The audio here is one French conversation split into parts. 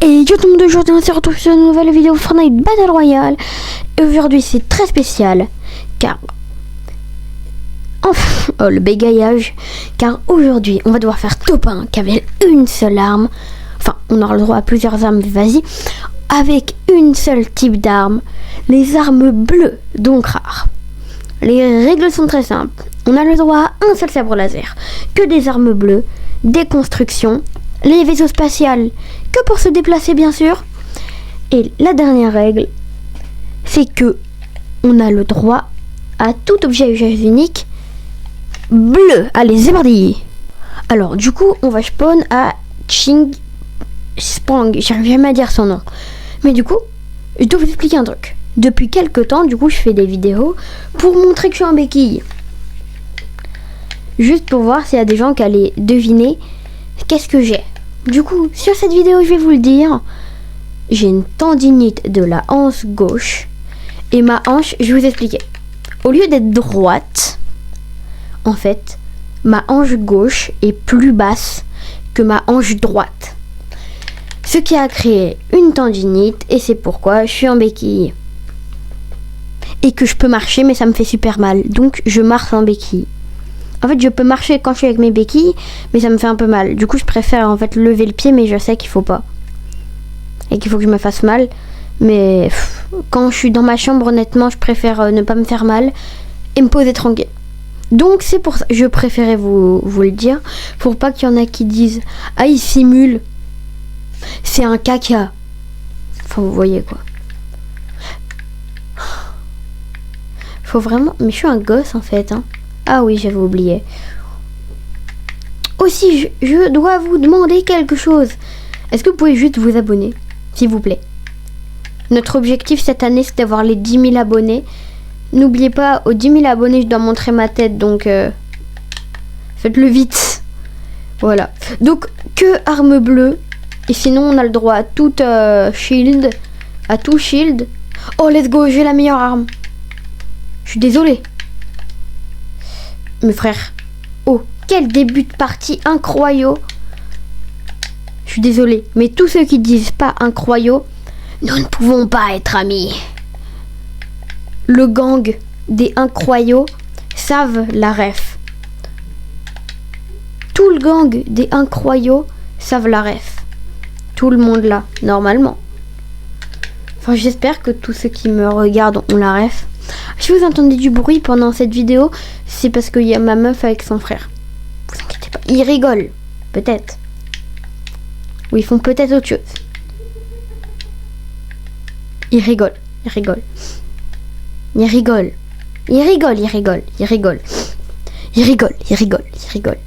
Et yo tout le monde, aujourd'hui on se retrouve sur une nouvelle vidéo Fortnite Battle Royale. Et aujourd'hui c'est très spécial car... Enfin, oh le bégayage. Car aujourd'hui on va devoir faire top 1 qu'avec une seule arme. Enfin on aura le droit à plusieurs armes, vas-y. Avec une seule type d'arme. Les armes bleues, donc rares. Les règles sont très simples. On a le droit à un seul sabre laser. Que des armes bleues, des constructions, les vaisseaux spatials que pour se déplacer bien sûr. Et la dernière règle, c'est que on a le droit à tout objet à usage unique bleu. Allez, c'est parti. Alors du coup, on va spawn à Ching Sprang. J'arrive jamais à dire son nom. Mais du coup, je dois vous expliquer un truc. Depuis quelques temps, du coup, je fais des vidéos pour montrer que je suis en béquille. Juste pour voir s'il y a des gens qui allaient deviner qu'est-ce que j'ai. Du coup, sur cette vidéo, je vais vous le dire. J'ai une tendinite de la hanche gauche. Et ma hanche, je vais vous expliquer. Au lieu d'être droite, en fait, ma hanche gauche est plus basse que ma hanche droite. Ce qui a créé une tendinite et c'est pourquoi je suis en béquille. Et que je peux marcher mais ça me fait super mal. Donc je marche en béquille. En fait je peux marcher quand je suis avec mes béquilles mais ça me fait un peu mal. Du coup je préfère en fait lever le pied mais je sais qu'il faut pas. Et qu'il faut que je me fasse mal. Mais quand je suis dans ma chambre honnêtement je préfère ne pas me faire mal et me poser tranquille. Donc c'est pour ça je préférais vous le dire. Pour pas qu'il y en a qui disent ah il simule. C'est un caca. Enfin vous voyez quoi. Faut vraiment... Mais je suis un gosse en fait. Hein. Ah oui, j'avais oublié. Aussi, je dois vous demander quelque chose. Est-ce que vous pouvez juste vous abonner, s'il vous plaît? Notre objectif cette année, c'est d'avoir les 10 000 abonnés. N'oubliez pas, aux 10 000 abonnés, je dois montrer ma tête. Donc, faites-le vite. Voilà. Donc, que arme bleue. Et sinon, on a le droit à tout shield. À tout shield. Oh, let's go, j'ai la meilleure arme. Je suis désolée. Mes frères. Oh, quel début de partie incroyable. Je suis désolée. Mais tous ceux qui disent pas incroyable, nous ne pouvons pas être amis. Le gang des incroyables savent la ref. Tout le gang des incroyables savent la ref. Tout le monde là, normalement. Enfin, j'espère que tous ceux qui me regardent ont la ref. Si vous entendez du bruit pendant cette vidéo, c'est parce qu'il y a ma meuf avec son frère. Vous inquiétez pas. Ils rigolent. Peut-être. Ou ils font peut-être autre chose. Ils rigolent. Ils rigolent. Ils rigolent. Ils rigolent. Ils rigolent. Ils rigolent. Ils rigolent. Ils rigolent. Ils rigolent.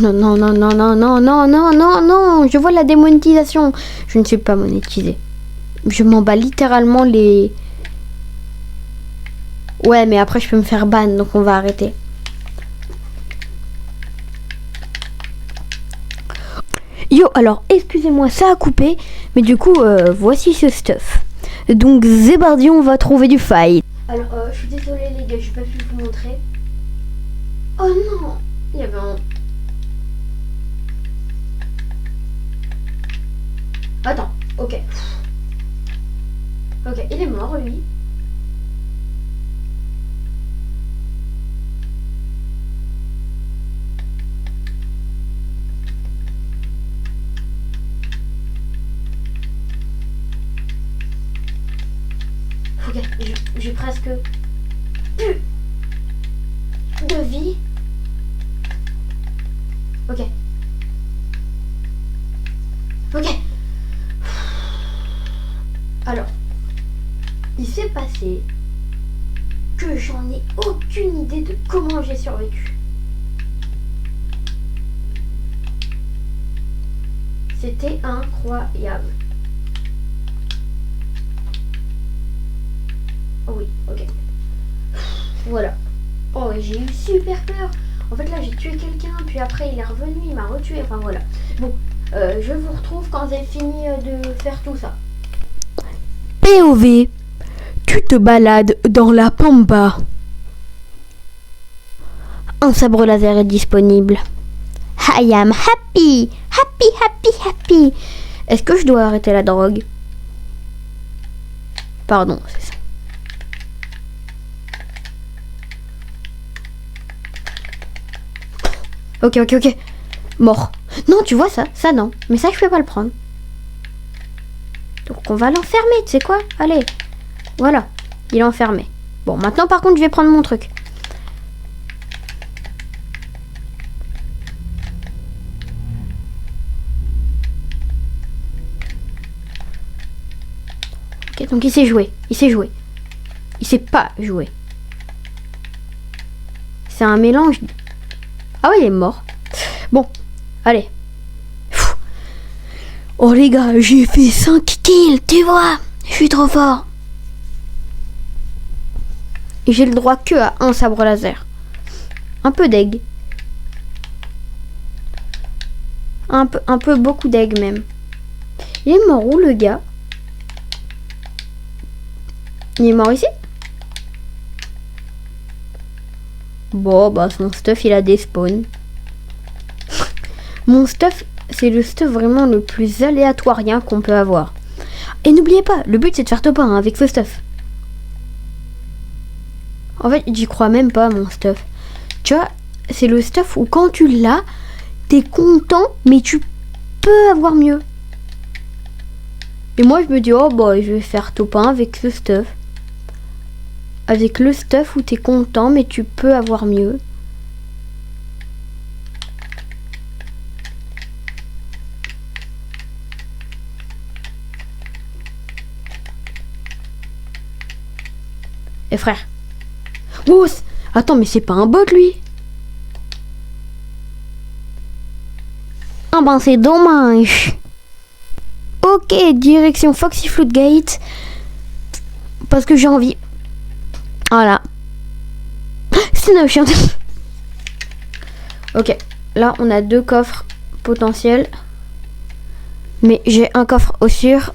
Non, non, non, non, non, non, non, non, non, non. Je vois la démonétisation. Je ne suis pas monétisée. Je m'en bats littéralement les... Ouais, mais après, je peux me faire ban, donc on va arrêter. Yo, alors, excusez-moi, ça a coupé, mais du coup, voici ce stuff. Donc, Zébardi, on va trouver du fight. Alors, je suis désolée, les gars, j'ai pas pu vous montrer. Oh non, il y avait un... Attends, ok. Ok, il est mort, lui. Ok, j'ai presque plus de vie. Ok. Ok. Alors, il s'est passé que j'en ai aucune idée de comment j'ai survécu. C'était incroyable. Oh oui, ok. Voilà. Oh, j'ai eu super peur. En fait, là, j'ai tué quelqu'un, puis après, il est revenu, il m'a retué. Enfin, voilà. Bon, je vous retrouve quand j'ai fini de faire tout ça. POV, tu te balades dans la pampa. Un sabre laser est disponible. I am happy, happy, happy, happy. Est-ce que je dois arrêter la drogue? Pardon, c'est ça. Ok. Mort. Non, tu vois ça? Ça non. Mais ça, je peux pas le prendre. Donc on va l'enfermer, tu sais quoi? Allez. Voilà. Il est enfermé. Bon, maintenant par contre, je vais prendre mon truc. Ok, donc il sait jouer. Il sait jouer. Il sait pas jouer. C'est un mélange. Ah ouais, il est mort. Bon, allez. Pfff. Oh les gars, j'ai fait 5 kills, tu vois. Je suis trop fort. Et j'ai le droit que à un sabre laser. Un peu d'egg. Un peu beaucoup d'egg même. Il est mort où le gars? Il est mort ici? Bon, bah son stuff il a des spawns. Mon stuff, c'est le stuff vraiment le plus aléatoire qu'on peut avoir. Et n'oubliez pas, le but c'est de faire top 1 avec ce stuff. En fait, j'y crois même pas mon stuff. Tu vois, c'est le stuff où quand tu l'as, t'es content, mais tu peux avoir mieux. Et moi je me dis, oh bah je vais faire top 1 avec ce stuff. Avec le stuff où t'es content, mais tu peux avoir mieux. Eh frère. Oh, attends, mais c'est pas un bot lui. Ah ben c'est dommage. Ok, direction Foxy Floodgate. Parce que j'ai envie. Voilà. C'est neuf, chien. Ok, là on a 2 coffres potentiels. Mais j'ai un coffre au sûr.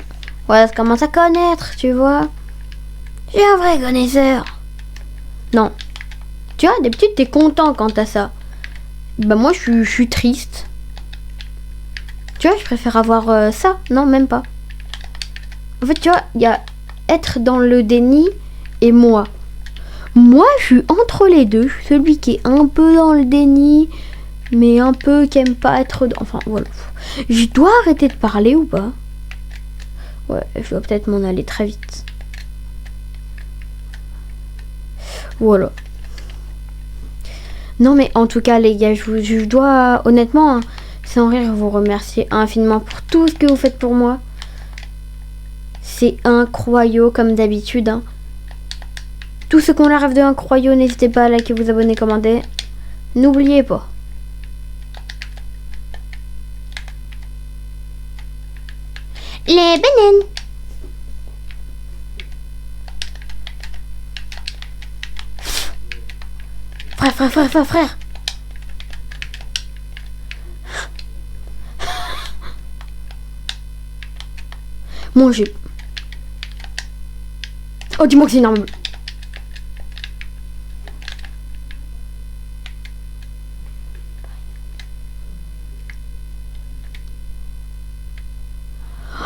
Voilà, ça commence à connaître, tu vois. Je suis un vrai connaisseur. Non. Tu vois, d'habitude t'es content quand t'as ça. Bah moi je suis triste. Tu vois, je préfère avoir ça. Non, même pas. En fait, tu vois, il y a être dans le déni et moi. Moi, je suis entre les deux. Je suis celui qui est un peu dans le déni, mais un peu qui aime pas être... Enfin, voilà. Je dois arrêter de parler ou pas? Ouais, je dois peut-être m'en aller très vite. Voilà. Non, mais en tout cas, les gars, je dois, honnêtement, hein, sans rire, vous remercier infiniment pour tout ce que vous faites pour moi. C'est incroyable, comme d'habitude, hein. Tous ceux qu'on la rêve de incroyable, n'hésitez pas à liker, vous abonner, commenter. N'oubliez pas. Les bananes. Frère. Moi j'ai... Oh, dis-moi que c'est une arme.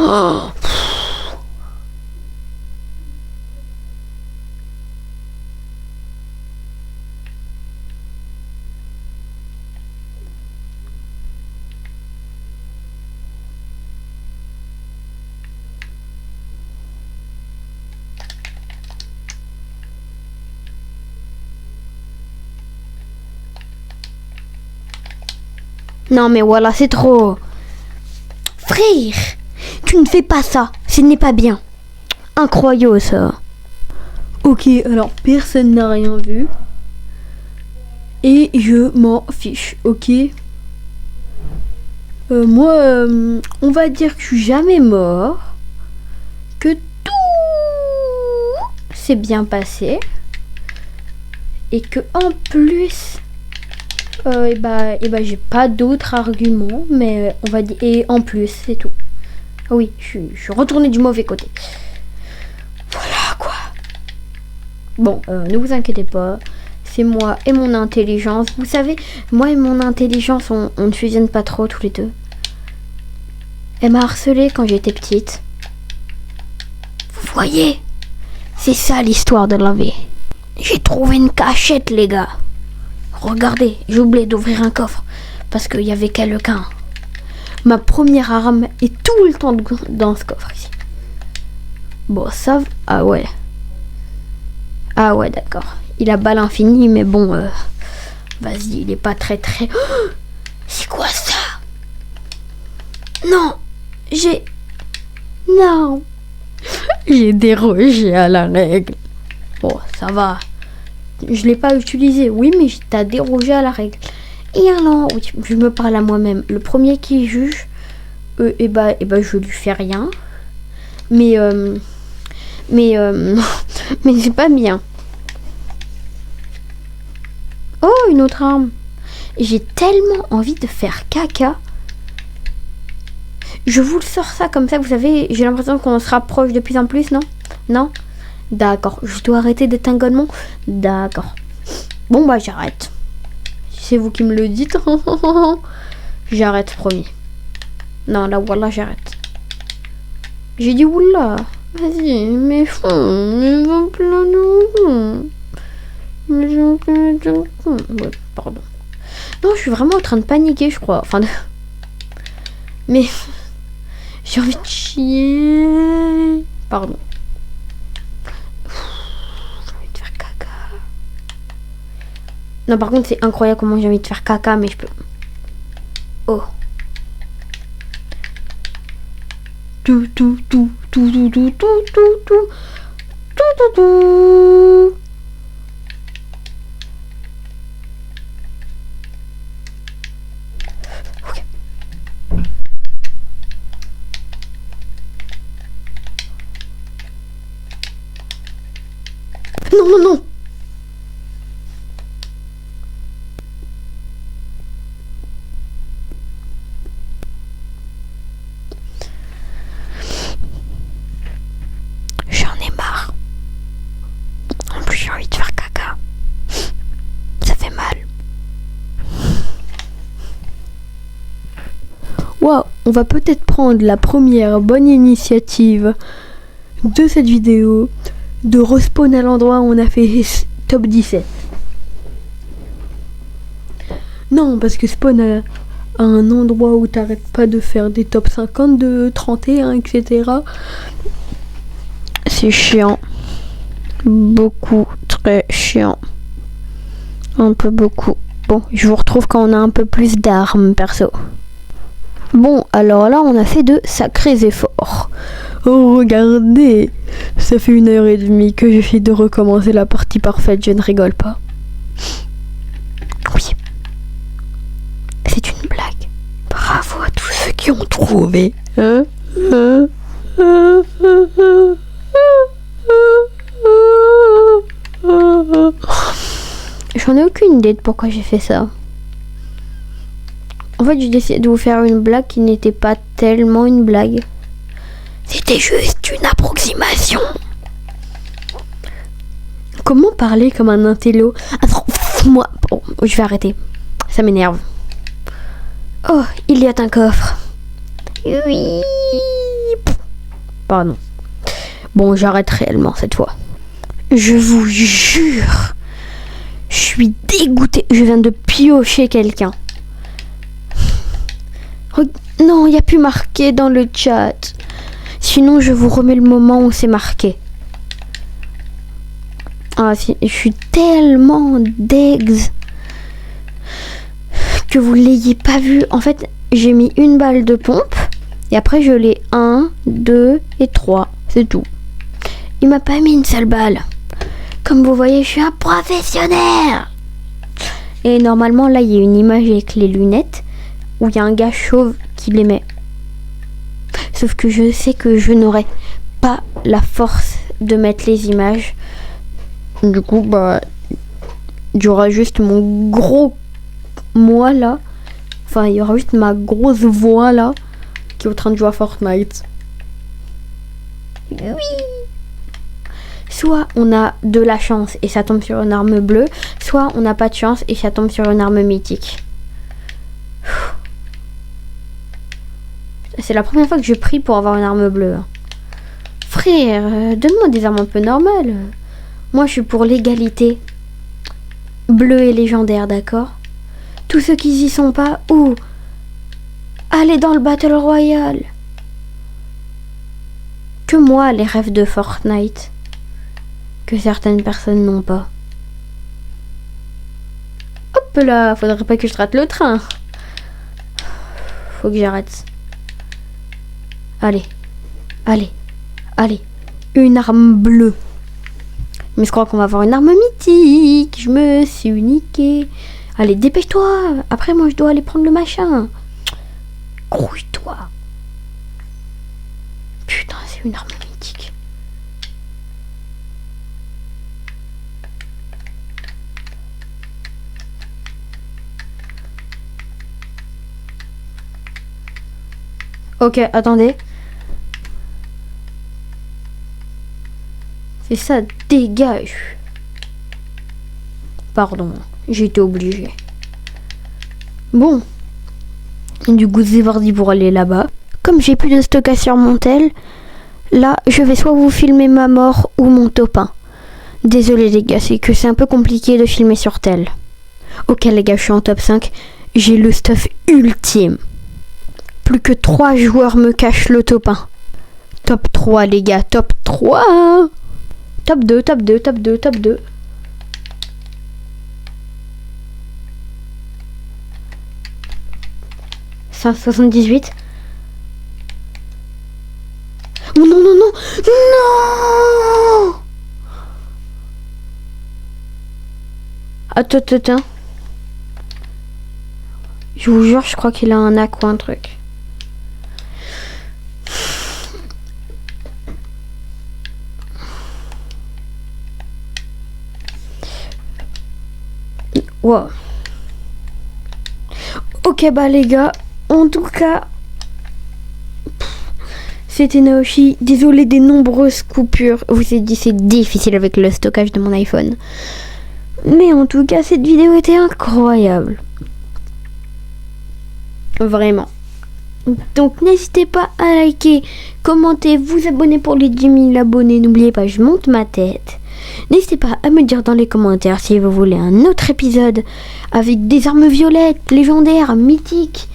Oh. Non mais voilà, c'est trop. Frère, tu ne fais pas ça. Ce n'est pas bien. Incroyable ça. Ok, alors personne n'a rien vu. Et je m'en fiche, ok. Moi, on va dire que je suis jamais mort. Que tout s'est bien passé. Et que en plus... et bah j'ai pas d'autres arguments, mais on va dire... Et en plus, c'est tout. Oui, je suis retournée du mauvais côté. Voilà, quoi. Bon, ne vous inquiétez pas. C'est moi et mon intelligence. Vous savez, moi et mon intelligence, on ne fusionne pas trop tous les deux. Elle m'a harcelée quand j'étais petite. Vous voyez? C'est ça l'histoire de la vie. J'ai trouvé une cachette, les gars. Regardez, j'ai oublié d'ouvrir un coffre parce qu'il y avait quelqu'un. Ma première arme est tout le temps dans ce coffre ici. Bon, ça... Ah ouais. Ah ouais, d'accord. Il a balle infinie, mais bon... Vas-y, il est pas très... Oh, c'est quoi ça? Non. Non. J'ai dérogé à la règle. Bon, ça va. Je l'ai pas utilisé. Oui, mais t'as dérogé à la règle. Et alors, oui, je me parle à moi-même. Le premier qui juge, je lui fais rien. Mais c'est pas bien. Oh, une autre arme. J'ai tellement envie de faire caca. Je vous le sors ça comme ça, vous savez, j'ai l'impression qu'on se rapproche de plus en plus, non? Non? D'accord, je dois arrêter d'être un golemon. D'accord. Bon bah j'arrête. C'est vous qui me le dites. J'arrête, promis. Non, là, voilà, j'arrête. J'ai dit oula. Vas-y, mais mais va plein de... Ouais, pardon. Non, je suis vraiment en train de paniquer, je crois. Enfin, mais... J'ai envie de chier. Pardon. J'ai envie de faire caca. Non, par contre, c'est incroyable comment j'ai envie de faire caca, mais je peux... Oh. Tout. Ok. Non. J'en ai marre. En plus, j'ai envie de faire caca. Ça fait mal. Wow, on va peut-être prendre la première bonne initiative de cette vidéo de respawn à l'endroit où on a fait top 17. Non, parce que spawn à un endroit où t'arrêtes pas de faire des top 52, 31, etc. C'est chiant. Beaucoup, très chiant. Un peu beaucoup. Bon, je vous retrouve quand on a un peu plus d'armes, perso. Bon, alors là, on a fait de sacrés efforts. Oh, regardez, ça fait 1h30 que j'essaie de recommencer la partie parfaite, je ne rigole pas. Oui. C'est une blague. Bravo à tous ceux qui ont trouvé. J'en ai aucune idée de pourquoi j'ai fait ça. En fait, j'ai décidé de vous faire une blague qui n'était pas tellement une blague. C'était juste une approximation. Comment parler comme un intello? Attends, moi... Bon, je vais arrêter. Ça m'énerve. Oh, il y a un coffre. Oui. Pardon. Bon, j'arrête réellement cette fois. Je vous jure. Je suis dégoûtée. Je viens de piocher quelqu'un. Non, il n'y a plus marqué dans le chat. Sinon, je vous remets le moment où c'est marqué. Ah, si, je suis tellement d'ex que vous l'ayez pas vu. En fait, j'ai mis une balle de pompe et après je l'ai 1, 2 et 3. C'est tout. Il m'a pas mis une seule balle. Comme vous voyez, je suis un professionnel. Et normalement, là, il y a une image avec les lunettes où il y a un gars chauve qui les met. Sauf que je sais que je n'aurai pas la force de mettre les images. Du coup, bah, il y aura juste mon gros moi là. Enfin, il y aura juste ma grosse voix là qui est en train de jouer à Fortnite. Oui. Soit on a de la chance et ça tombe sur une arme bleue, soit on n'a pas de chance et ça tombe sur une arme mythique. C'est la première fois que je prie pour avoir une arme bleue. Frère, donne-moi des armes un peu normales. Moi, je suis pour l'égalité. Bleu et légendaire, d'accord? Tous ceux qui y sont pas, ou allez dans le Battle Royale. Que moi, les rêves de Fortnite. Que certaines personnes n'ont pas. Hop là, faudrait pas que je rate le train. Faut que j'arrête. Allez, allez, allez. Une arme bleue. Mais je crois qu'on va avoir une arme mythique. Je me suis niqué. Allez, dépêche-toi. Après, moi, je dois aller prendre le machin. Grouille-toi. Putain, c'est une arme mythique. Ok, attendez. C'est ça, dégage. Pardon, j'ai été obligée. Bon. Du coup, c'est parti pour aller là-bas. Comme j'ai plus de stockage sur mon tel, là, je vais soit vous filmer ma mort ou mon top 1. Désolé les gars, c'est que c'est un peu compliqué de filmer sur tel. Ok les gars, je suis en top 5. J'ai le stuff ultime. Plus que 3 joueurs me cachent le top 1. Top 3 les gars, top 3. Top 2, top 2, top 2, top 2. « 178. Oh non, non, non. Non. Attends. Je vous jure, je crois qu'il a un hack ou un truc. Wow. Ok bah les gars, en tout cas, c'était Naoshi. Désolé des nombreuses coupures. Vous avez dit c'est difficile avec le stockage de mon iPhone. Mais en tout cas, cette vidéo était incroyable. Vraiment. Donc n'hésitez pas à liker, commenter, vous abonner pour les 10 000 abonnés. N'oubliez pas, je monte ma tête. N'hésitez pas à me dire dans les commentaires si vous voulez un autre épisode avec des armes violettes, légendaires, mythiques,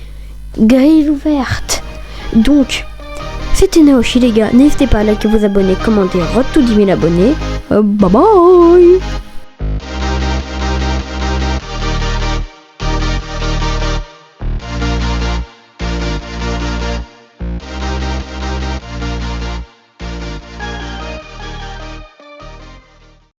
grilles ouvertes. Donc, c'était Naoshi les gars. N'hésitez pas à liker, vous abonner, commenter, road to 10 000 abonnés. Bye bye.